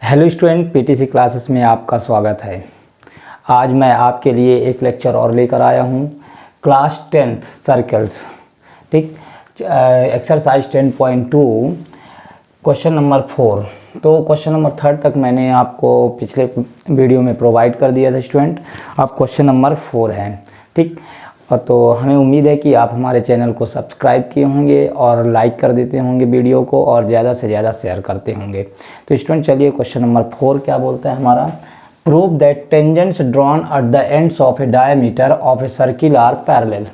Hello student, PTC classes में आपका स्वागत है। आज मैं आपके लिए एक लेक्चर और लेकर आया हूँ, क्लास 10th सर्कल्स। ठीक, एक्सरसाइज 10.2 क्वेश्चन नंबर 4। तो क्वेश्चन नंबर 3 तक मैंने आपको पिछले वीडियो में प्रोवाइड कर दिया था स्टूडेंट। अब क्वेश्चन नंबर 4 है। ठीक, तो हमें उम्मीद है कि आप हमारे चैनल को सब्सक्राइब किए होंगे और लाइक कर देते होंगे वीडियो को और ज़्यादा से ज़्यादा शेयर करते होंगे। तो स्टूडेंट चलिए क्वेश्चन नंबर 4 क्या बोलता है हमारा। Prove that tangents drawn at the ends of a diameter of a circle are parallel.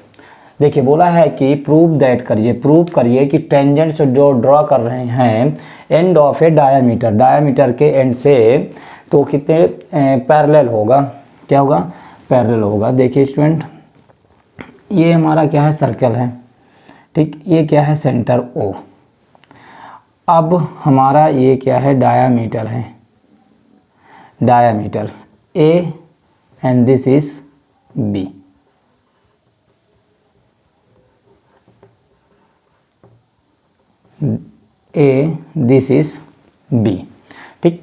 देखिए बोला है कि प्रूव दैट करिए, प्रूव करिए कि टेंजेंट्स जो ड्रॉ कर रहे हैं end of a diameter, diameter के एंड से तो कितने पैरेलल होगा, क्या होगा, पैरेलल होगा। देखिए स्टूडेंट, ये हमारा क्या है, सर्कल है। ठीक, ये क्या है, सेंटर ओ। अब हमारा ये क्या है, डायामीटर है, diameter A and this is B. A this is B. ठीक,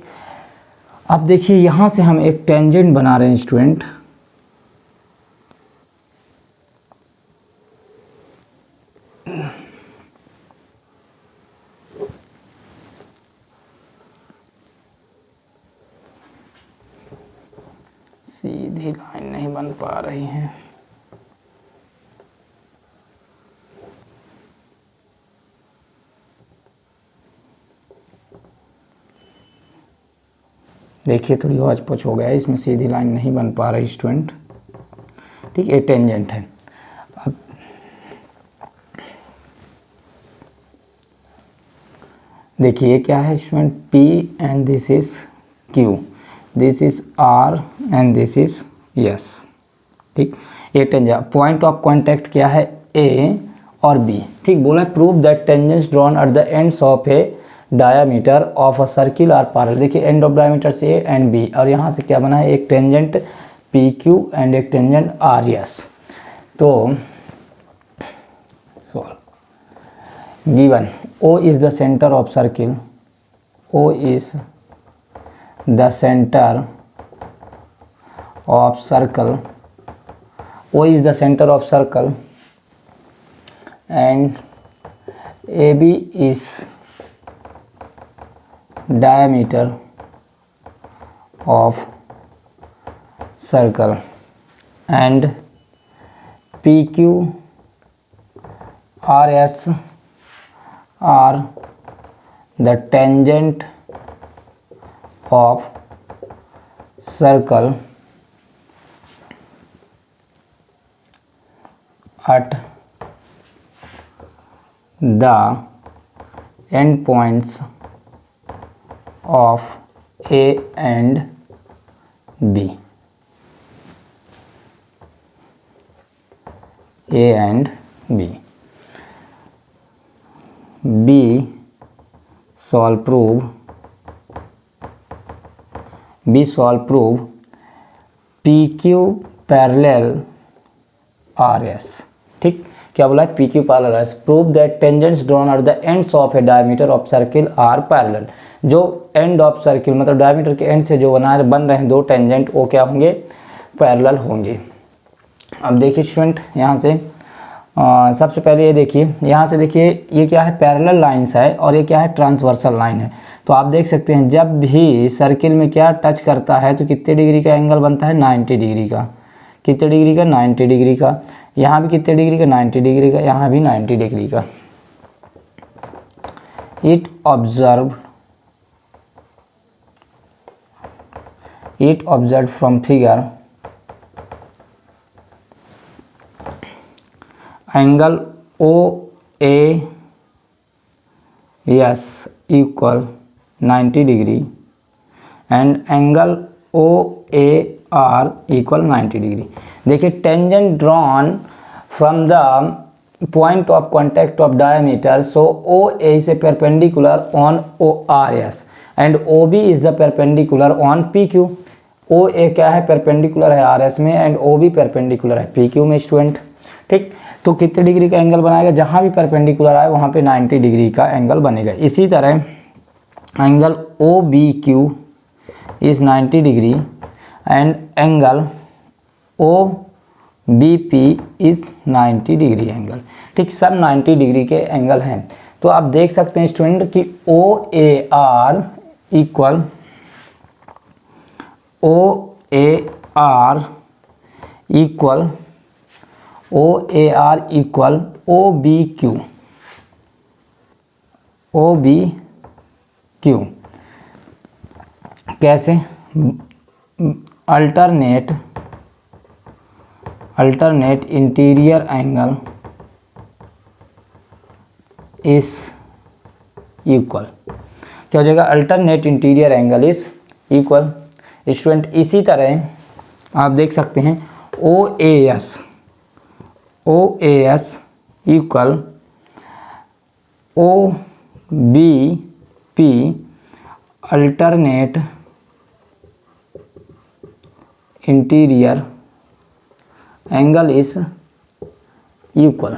अब देखिए यहां से हम एक टेंजेंट बना रहे हैं स्टूडेंट। सीधी लाइन नहीं बन पा रही है। देखिए थोड़ी हौच पौच हो गया है, इसमें सीधी लाइन नहीं बन पा रही स्टूडेंट। ठीक, ये टेंजेंट है। अब देखिए क्या है student, P and this is Q, this is R and this is S। ठीक, ये टेंजेंट, पॉइंट ऑफ कांटेक्ट क्या है, A और B। ठीक, बोला है prove that tangents drawn at the ends of a diameter of a circle are parallel. देखिए end of diameter से A एंड B और यहाँ से क्या बना है, एक टेंजेंट PQ एंड एक टेंजेंट RS। तो solve. Given O is the center of circle, O is the center of circle, O is the center of circle and AB is diameter of circle and PQ RS are the tangent of circle at the endpoints of A and B, A and B. B solve prove, B solve prove PQ parallel RS। ठीक, क्या बोला है, PQ parallel RS। Prove that tangents drawn at the ends of a diameter of circle are parallel. जो end of circle मतलब diameter के end से जो बन रहे हैं दो टेंजेंट, वो क्या होंगे, पैरेलल होंगे। अब देखिए स्टूडेंट यहाँ से सबसे पहले ये देखिए, यहाँ से देखिए ये क्या है, पैरेलल लाइंस है और ये क्या है, ट्रांसवर्सल लाइन है। तो आप देख सकते हैं जब भी सर्किल में क्या टच करता है तो कितने डिग्री का एंगल बनता है, 90 डिग्री का। कितने डिग्री का, 90 डिग्री का। यहाँ भी कितने डिग्री का, 90 डिग्री का। यहाँ भी 90 डिग्री का। It observe from figure angle OAS equal 90 degree and angle OAR equal 90 degree। देखिए tangent drawn from the point of contact of diameter, so OA is perpendicular on ORS and OB is the perpendicular on PQ। OA क्या है, perpendicular है RS में and OB perpendicular है PQ में student. ठीक, तो कितने डिग्री का एंगल बनाएगा, जहां भी परपेंडिकुलर आए वहां पे 90 डिग्री का एंगल बनेगा। इसी तरह angle O B Q is 90 degree and angle OBP is 90 degree angle. ठीक, सब 90 डिग्री के एंगल हैं। तो आप देख सकते हैं स्टूडेंट कि OAR इक्वल OBQ। कैसे? Alternate interior angle is equal. क्या हो जाएगा? Alternate interior angle is equal. Student इसी तरह आप देख सकते हैं OAS equal OBP alternate interior angle is equal.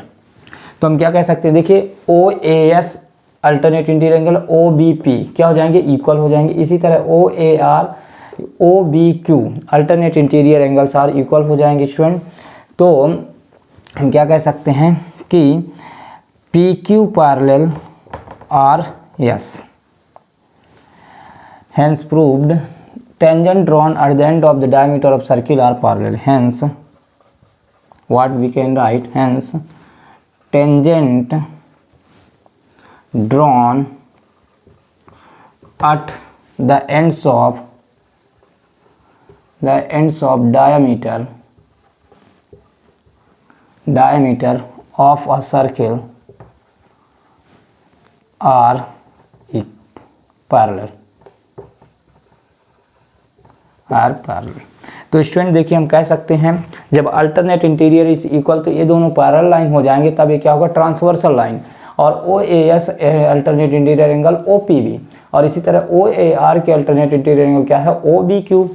तो हम क्या कह सकते हैं? देखिए OAS alternate interior angle OBP क्या हो जाएंगे? इक्वल हो जाएंगे। इसी तरह OAR OBQ alternate interior angles are equal हो जाएंगे स्टूडेंट। तो हम क्या कह सकते हैं कि PQ parallel RS। Hence proved tangent drawn at the end of the diameter of circle are parallel. Hence what we can write? Hence tangent drawn at the ends of diameter of a circle are parallel। तो student देखिए हम कह सकते हैं जब alternate interior is equal तो ये दोनों पैरेलल लाइन हो जाएंगे, तब ये क्या होगा? Transversal line. और OAS alternate interior angle OPB और इसी तरह OAR के अल्टरनेट इंटीरियर एंगल क्या है? OBQ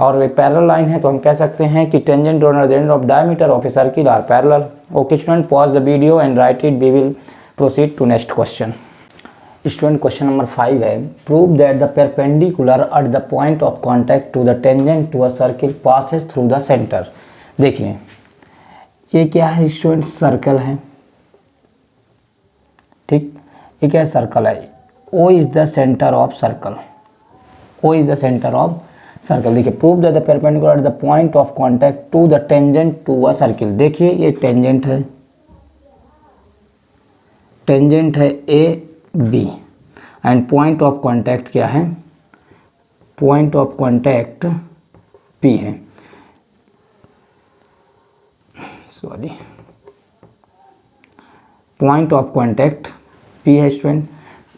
और पैरेलल लाइन है। तो हम कह सकते हैं कि tangent drawn at the end of diameter of a circle are parallel. Okay student, pause the video and write it. We will proceed to next question. Student question number 5 है, prove that the perpendicular at the point of contact to the tangent to a circle passes through the centre. देखिए ये क्या है student? Circle है। ठीक, ये क्या है? सर्कल है। O is the centre of circle. O is the centre of circle. देखिए prove that the perpendicular at the point of contact to the tangent to a circle. देखिए ये टेंजेंट है, टेंजेंट है AB and point of contact क्या है? Point of contact P है। Sorry, point of contact P है student.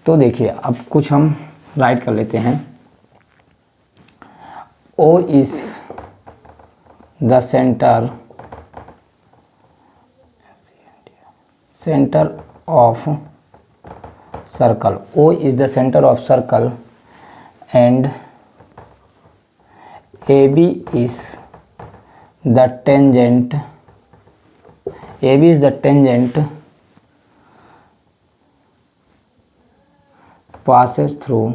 तो देखिए अब कुछ हम राइट कर लेते हैं। O is the centre of circle। O is the center of circle and AB is the tangent passes through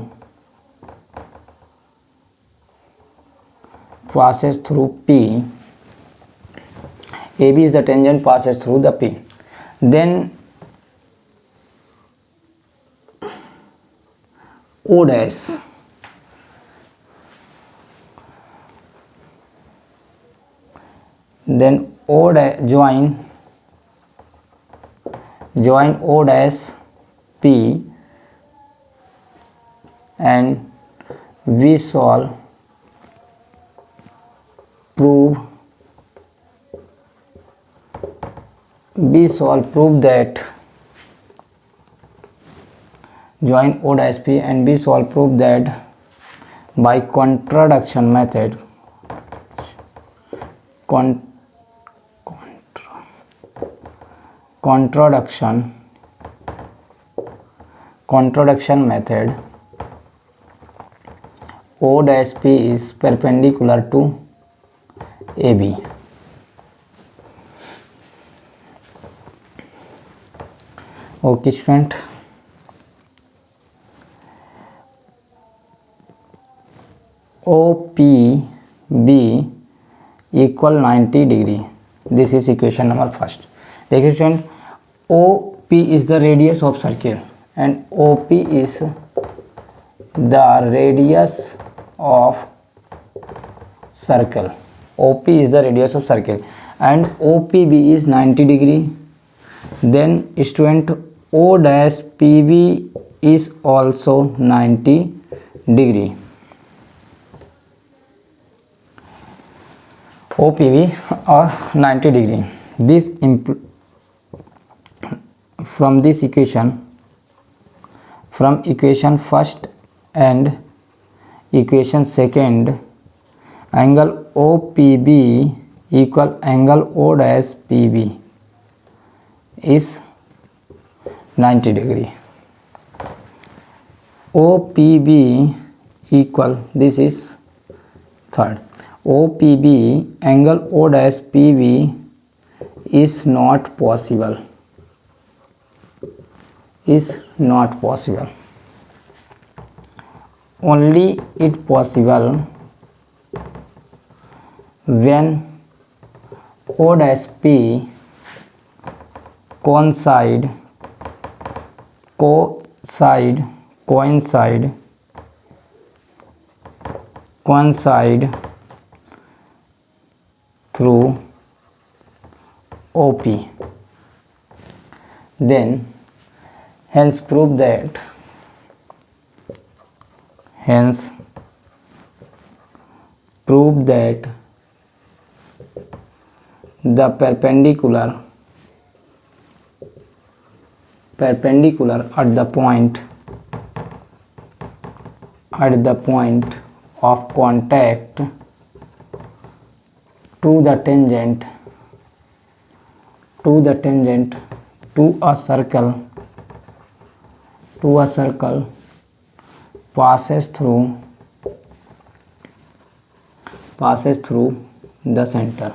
P। AB is the tangent passes through the P। then O dash join O dash P and we prove that join O dash P and we solve proof that by contradiction method contradiction method O dash P is perpendicular to AB। Okay student, OPB equal 90 degree. This is equation number first. देखिए student, OP is the radius of circle and OP is the radius of circle. OP is the radius of circle and OPB is 90 degree. Then student, O dash PB is also 90 degree. OPB or 90 degree. This from this equation, from equation first and equation second, angle OPB equal angle O dash PB is 90 degree. OPB equal, this is third, OPB angle O dash PB is not possible, is not possible. Only it possible when O dash P coincide through OP. Then hence prove that the perpendicular at the point of contact to the tangent to a circle passes through the center.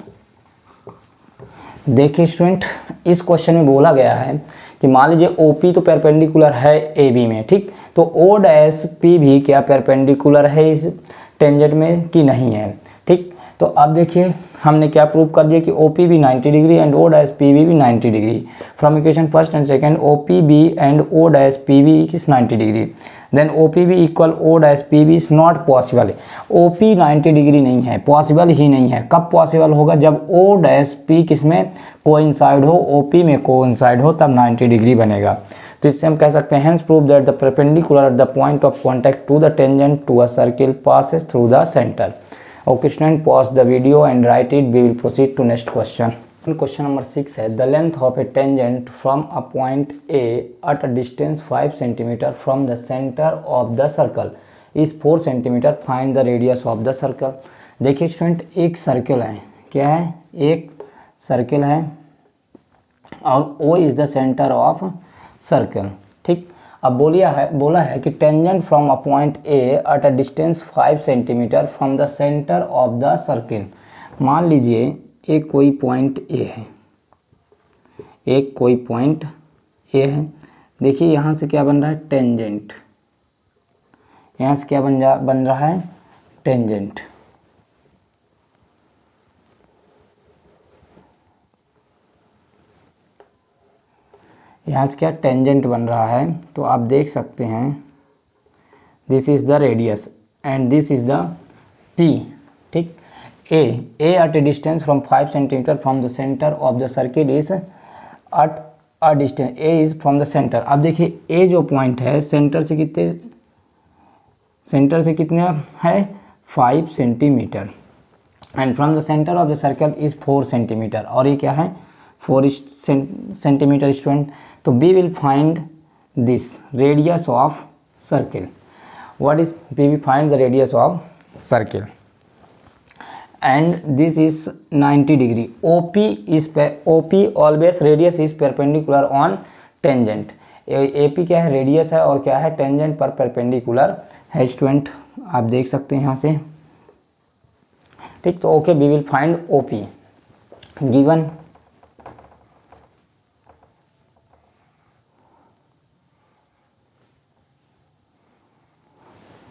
देखिए student, इस question में बोला गया है कि मान लीजिए OP तो परपेंडिकुलर है AB में, ठीक, तो O डैश P भी क्या परपेंडिकुलर है इस टेंजेंट में कि नहीं है, ठीक। तो अब देखिए हमने क्या प्रूव कर दिया कि OP भी 90 degree and O dash PB भी 90 degree. From equation first and second OPB and O dash PB is 90 degree. Then OPB equal O dash PB is not possible. OP 90 degree नहीं है, possible ही नहीं है। कब possible होगा? जब O dash P किस में कोइंसाइड हो, OP में कोइंसाइड हो, तब 90 डिग्री बनेगा। तो इससे हम कह सकते हैं hence prove that the perpendicular at the point of contact to the tangent to a circle passes through the centre. Okay student, pause the video and write it. We will proceed to next question. Question number 6 है, the length of a tangent from a point A at a distance 5 cm from the center of the circle is 4 cm. Find the radius of the circle. देखिए student, एक circle है, क्या है? एक circle है और O is the centre of circle, ठीक। अब बोला है कि tangent from a point A eight a distance 5 centimetre from the centre of the circle. मान लीजिए एक कोई पॉइंट ए है, देखिए यहाँ से क्या बन रहा है? टेंजेंट। यहाँ से क्या बन रहा है? टेंजेंट। यहाँ से क्या टेंजेंट बन रहा है? तो आप देख सकते हैं this is the radius and this is the P, ठीक। A at a distance from 5 centimetre from the centre of the circle is at a distance, A is from the centre. अब देखिए ए जो पॉइंट है centre से कितने है? 5 centimetre and from the centre of the circle is 4 centimetre, और ये क्या है? 4 सेंटीमीटर स्टूडेंट। तो we will find this radius of circle. What is we will find the radius of circle and this is 90 degree. OP always radius is perpendicular on tangent. AP क्या है? Radius है, और क्या है? Tangent पर perpendicular है student, आप देख सकते हैं यहाँ से, ठीक। तो okay, we will find OP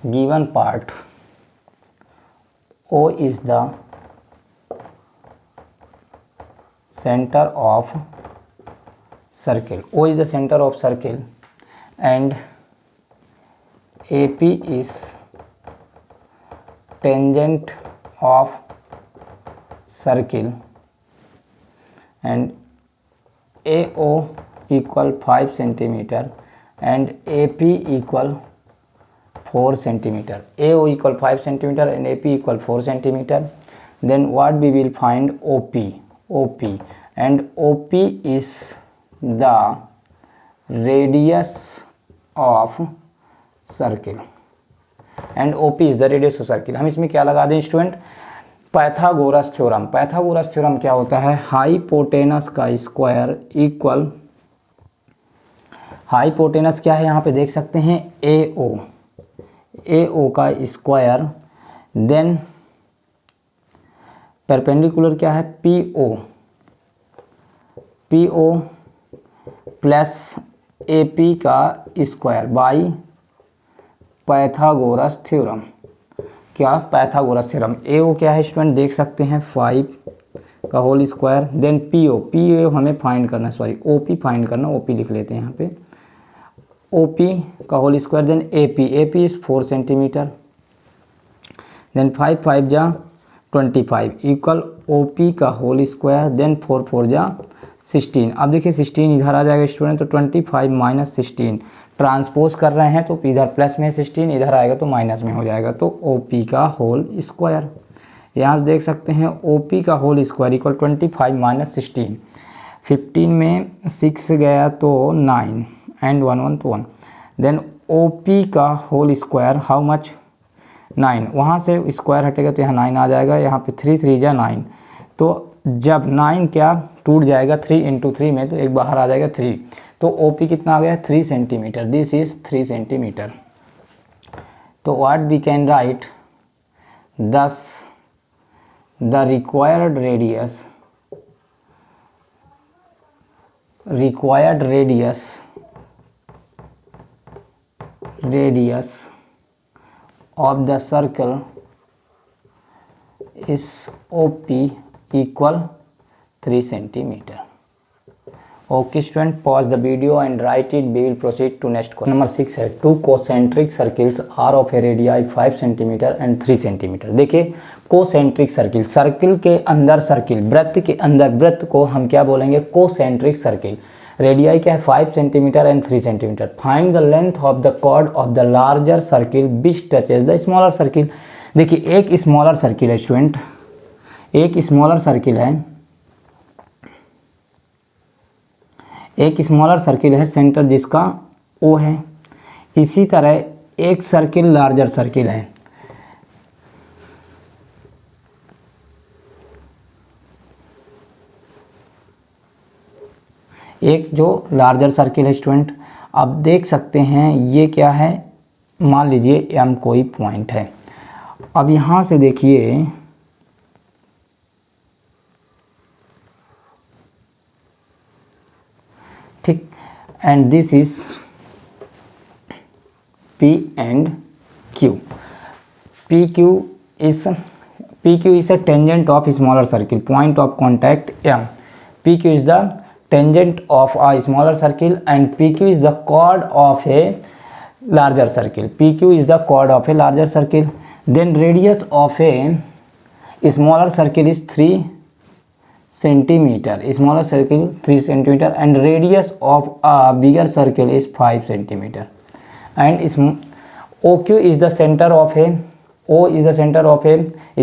given part O is the center of circle. O is the center of circle and AP is tangent of circle and AO equal 5 centimeter and AP equal 4 centimeter. AO equal 5 centimeter and AP equal 4 centimeter. Then what we will find OP. And OP is the radius of circle and OP is the radius of circle. हम इसमें क्या लगा दें student, Pythagoras theorem. Pythagoras theorem क्या होता है, hypotenuse का square equal, hypotenuse क्या है यहाँ पे देख सकते हैं AO का स्क्वायर, देन परपेंडिकुलर क्या है PO प्लस AP का स्क्वायर बाई पाइथागोरस थ्योरम. क्या, पाइथागोरस थ्योरम. AO क्या है स्टूडेंट देख सकते हैं 5 का होल स्क्वायर, देन PO हमें फाइंड करना, सॉरी OP फाइंड करना, OP लिख लेते हैं यहाँ पे, OP का whole square, then AP is 4 centimetre, then 5 जा 25 इक्वल OP का होल स्क्वायर, देन 4 जा 16. अब देखिए 16 इधर आ जाएगा स्टूडेंट, तो 25 माइनस 16 ट्रांसपोज कर रहे हैं तो इधर प्लस में 16 इधर आएगा तो माइनस में हो जाएगा, तो OP का होल स्क्वायर. यहाँ से देख सकते हैं OP का होल स्क्वायर इक्वल 25 माइनस 16, 15 में 6 गया तो 9 एंड 1 तो 1, देन OP का होल स्क्वायर हाउ मच 9, वहाँ से स्क्वायर हटेगा तो यहाँ 9 आ जाएगा, यहाँ पे 3 जा 9, तो जब 9 क्या टूट जाएगा 3 इंटू 3 में तो एक बाहर आ जाएगा 3, तो OP कितना आ गया 3 सेंटीमीटर. This is 3 centimetre. तो what we can write, thus the required radius of the circle is OP equal 3 centimeter. Okay student, pause the video and write it. We will proceed to next question. Number 6 है, two concentric circles are of a radii 5 centimeter and 3 centimeter. देखिए concentric circle, circle के अंदर circle, वृत्त के अंदर वृत्त को हम क्या बोलेंगे, कोसेंट्रिक सर्किल. रेडियाई क्या है 5 centimetre and 3 centimetre. Find the length of the chord of the larger circle which touches the smaller circle. देखिए एक स्मॉलर सर्किल है स्टूडेंट, एक स्मॉलर सर्किल है, एक स्मॉलर सर्किल है सेंटर जिसका O है. इसी तरह एक सर्किल लार्जर सर्किल है, एक जो लार्जर सर्किल है स्टूडेंट. अब देख सकते हैं ये क्या है, मान लीजिए M कोई पॉइंट है. अब यहाँ से देखिए ठीक, and this is P and Q. PQ is a tangent of smaller circle, point of contact M. PQ is the tangent of a smaller circle and PQ is the chord of a larger circle. PQ is the chord of a larger circle. Then radius of a smaller circle is 3 centimeter. Smaller circle 3 centimeter and radius of a bigger circle is 5 centimeter. And OQ is the center of a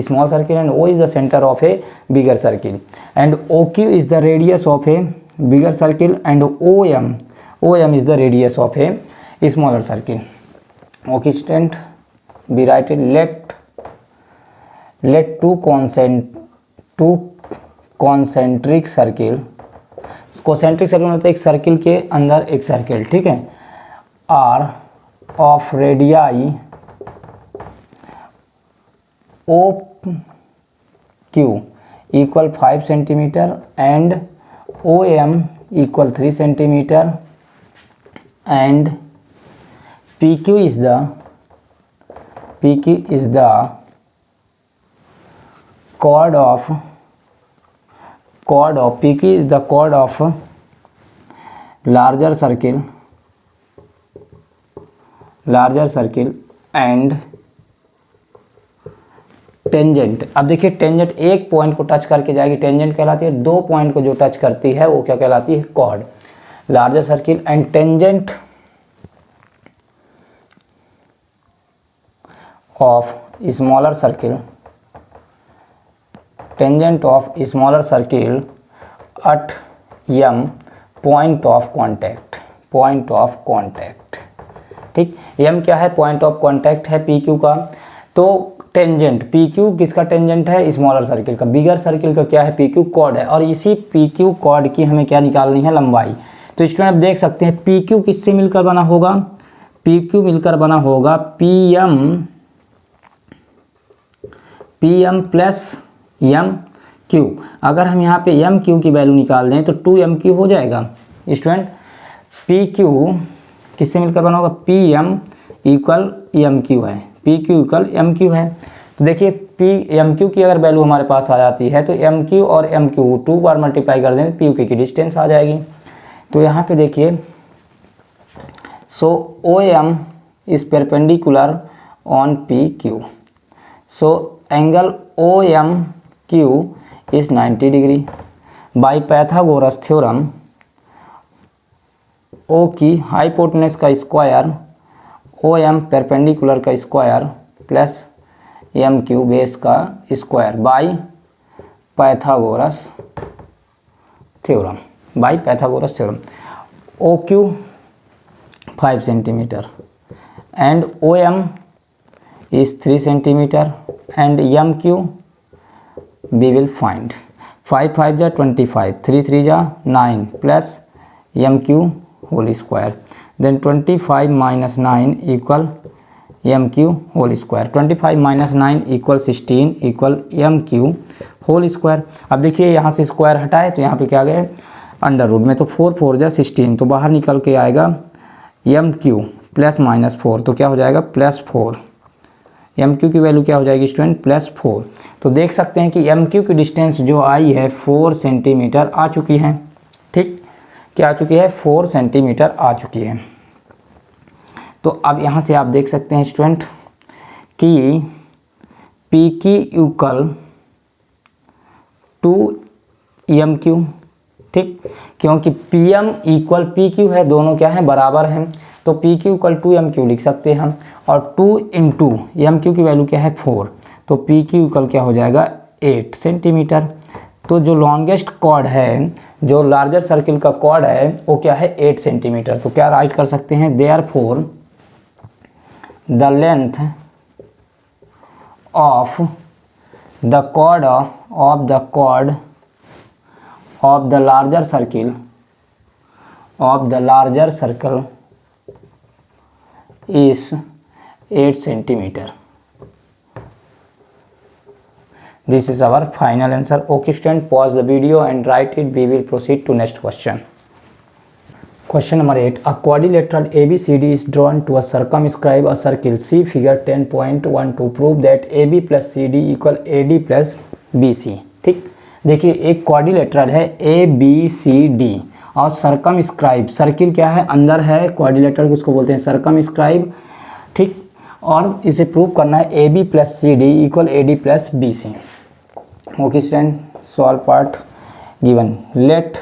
small circle and O is the center of a bigger circle. And OQ is the radius of a bigger circle and OM is the radius of a smaller circle. Okay student, we write it, let two concentric circle, concentric circle मतलब एक circle के अंदर एक circle, ठीक है, R of radii OQ equal 5 centimeter and OM equal 3 centimeter and PQ is the chord of PQ is the chord of larger circle and tangent. अब देखिए tangent एक पॉइंट को टच करके जाएगी, टेंजेंट कहलाती है। दो पॉइंट को जो टच करती है वो क्या कहलाती है? Chord. Larger circle and tangent of smaller circle at m point of contact. ठीक, m क्या है? पॉइंट ऑफ कॉन्टैक्ट है PQ का। तो टेंजेंट PQ किसका टेंजेंट है? स्मॉलर सर्किल का। बिगर सर्किल का क्या है? PQ कॉर्ड है। और इसी PQ कॉर्ड की हमें क्या निकालनी है? लंबाई। तो स्टूडेंट आप देख सकते हैं PQ किससे मिलकर बना होगा? PQ मिलकर बना होगा PM प्लस MQ। अगर हम यहाँ पे MQ की वैल्यू निकाल दें तो 2MQ हो जाएगा। स्टूडेंट PQ किससे मिलकर बना होगा? PM इक्वल MQ है, PQ इक्वल MQ है। तो देखिए MQ की अगर वैल्यू हमारे पास आ जाती है तो MQ और MQ 2 बार मल्टीप्लाई कर दें तो PQ की डिस्टेंस आ जाएगी। तो यहाँ पे देखिए सो OM is perpendicular on PQ, so angle OMQ is 90 degree. By Pythagoras theorem O की हाइपोटेनस का स्क्वायर OM परपेंडिकुलर का स्क्वायर प्लस MQ बेस का square by Pythagoras theorem OQ 5 centimetre and OM is 3 centimeter and MQ we will find 5 5 जा 25, 3 3 जा 9 plus MQ whole square, then 25 minus 9 equal MQ whole square, 25 minus 9 equal 16 equal MQ whole square। अब देखिए यहाँ से square हटाए तो यहाँ पे क्या गए? अंडर रूट में। तो 4 4 जा 16, तो बाहर निकल के आएगा MQ प्लस माइनस 4, तो क्या हो जाएगा? प्लस 4। MQ की वैल्यू क्या हो जाएगी स्टूडेंट? प्लस 4। तो देख सकते हैं कि MQ की डिस्टेंस जो आई है 4 सेंटीमीटर आ चुकी है। ठीक, क्या आ चुकी है? 4 सेंटीमीटर आ चुकी है। तो अब यहाँ से आप देख सकते हैं स्टूडेंट कि PQ इक्वल 2MQ। ठीक, क्योंकि PM इक्वल PQ है, दोनों क्या है? बराबर हैं। तो PQ इक्वल 2MQ लिख सकते हैं हम, और 2 इंटू MQ की वैल्यू क्या है? 4, तो PQ इक्वल क्या हो जाएगा? 8 सेंटीमीटर। तो जो लॉन्गेस्ट कॉर्ड है, जो लार्जर सर्किल का कॉर्ड है वो क्या है? 8 सेंटीमीटर। तो क्या राइट कर सकते हैं? Therefore the length of the chord of the larger circle is 8 centimeter. This is our final answer. Okay student, pause the video and write it. We will proceed to next question. Question number 8. A quadrilateral ABCD is drawn to circumscribe a circle. See figure 10.1 to prove that AB plus CD equal AD plus BC. ठीक, देखिए एक quadrilateral है ABCD और circumscribe, circle क्या है? अंदर है। Quadrilateral को उसको बोलते हैं सर्कमस्क्राइब। ठीक, और इसे प्रूव करना है AB plus CD equal AD plus BC। Okay student, solve part given. Let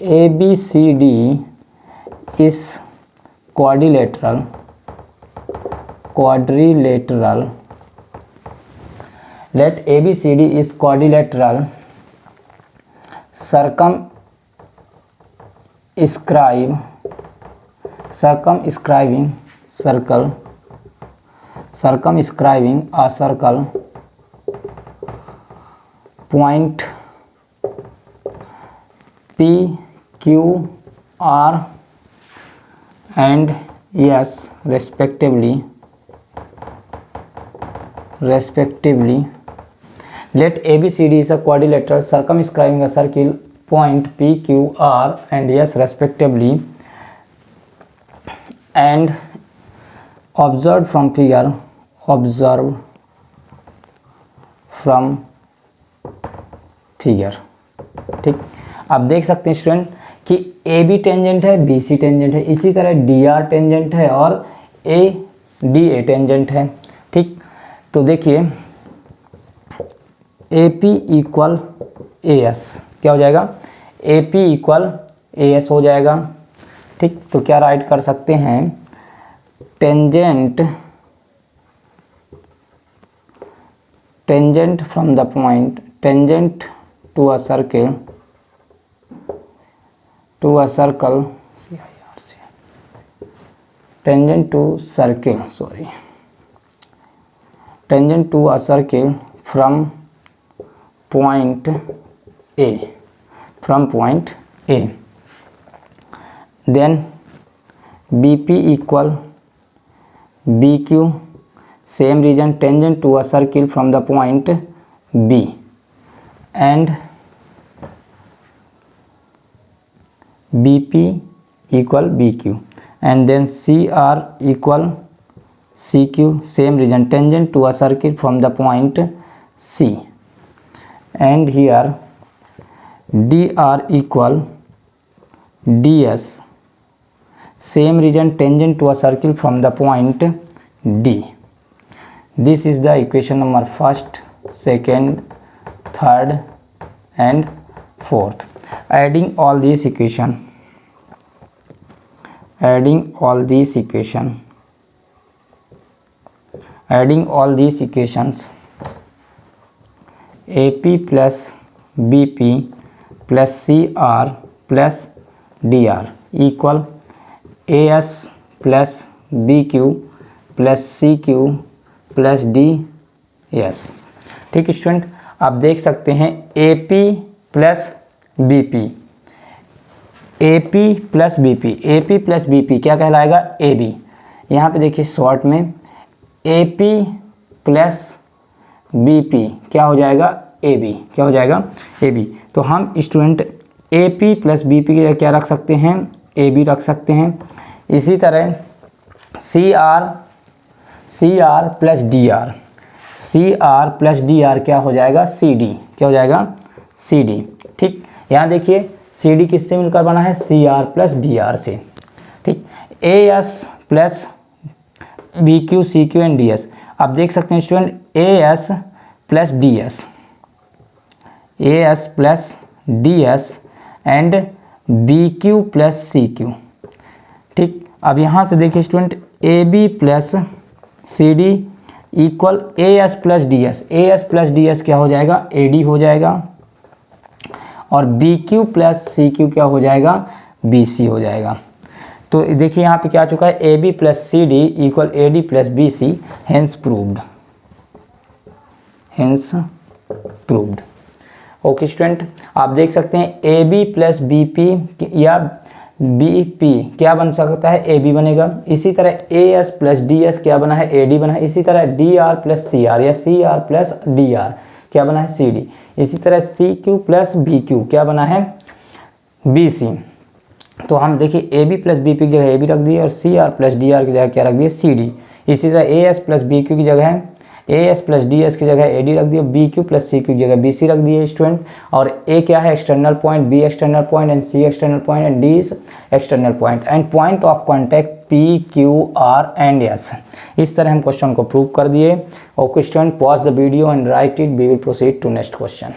ABCD is quadrilateral let ABCD is quadrilateral circumscribing a circle point P, Q, R and S respectively. Let ABCD is a quadrilateral circumscribing a circle point P, Q, R and S respectively, and observed from figure figure. ठीक, अब देख सकते हैं student कि A B tangent है, B C tangent है, इसी तरह डी आर टेंजेंट है और ए डी ए टेंजेंट है। ठीक, तो देखिए A P equal A S क्या हो जाएगा, A P equal A S हो जाएगा। ठीक, तो क्या राइट कर सकते हैं, tangent from the point, tangent to a circle, tangent to circle, sorry, tangent to a circle from point A, then BP equal BQ, same region, tangent to a circle from the point B, and BP equal BQ, and then CR equal CQ, same region, tangent to a circle from the point C, and here DR equal DS, same region, tangent to a circle from the point D. This is the equation number first, second, third and fourth. Adding all these equations, AP plus BP plus CR plus DR equal AS plus BQ plus CQ plus DS। ठीक student, आप देख सकते हैं AP plus BP, AP plus BP, AP plus BP क्या कहलाएगा, AB। यहाँ पे देखिए शॉर्ट में AP प्लस BP क्या हो जाएगा, AB, क्या हो जाएगा, AB। तो हम स्टूडेंट AP प्लस BP की जगह क्या रख सकते हैं, AB रख सकते हैं। इसी तरह CR plus DR, CR plus DR क्या हो जाएगा, CD, क्या हो जाएगा, CD। ठीक, यहाँ देखिए CD किससे मिलकर बना है, CR प्लस DR से। ठीक, AS plus BQ CQ and DS। आप देख सकते हैं student AS plus DS, AS plus DS and BQ plus CQ। ठीक, अब यहाँ से देखिए student AB plus CD equal AS plus DS, AS plus DS क्या हो जाएगा, AD हो जाएगा, और BQ प्लस CQ क्या हो जाएगा, BC हो जाएगा। तो देखिए यहाँ पे क्या आ चुका है, AB plus CD equal AD plus BC, hence proved. Okay student, आप देख सकते हैं AB प्लस BP या BP क्या बन सकता है, AB बनेगा। इसी तरह AS प्लस DS क्या बना है, AD बना है। इसी तरह DR प्लस CR या CR प्लस DR क्या बना है, CD। इसी तरह CQ प्लस BQ क्या बना है, BC। तो हम देखिए AB प्लस BP की जगह AB रख दिए और CR प्लस DR की जगह क्या रख दिए, CD। इसी तरह AS प्लस BQ की जगह है AS प्लस DS की जगह AD रख दिए, BQ प्लस CQ की जगह BC रख दिए स्टूडेंट। और A क्या है, external point, B external point and C external point and D is external point and point of contact P Q R and S। इस तरह हम क्वेश्चन को प्रूव कर दिए। Okay student, pause the video and write it, we will proceed to next question.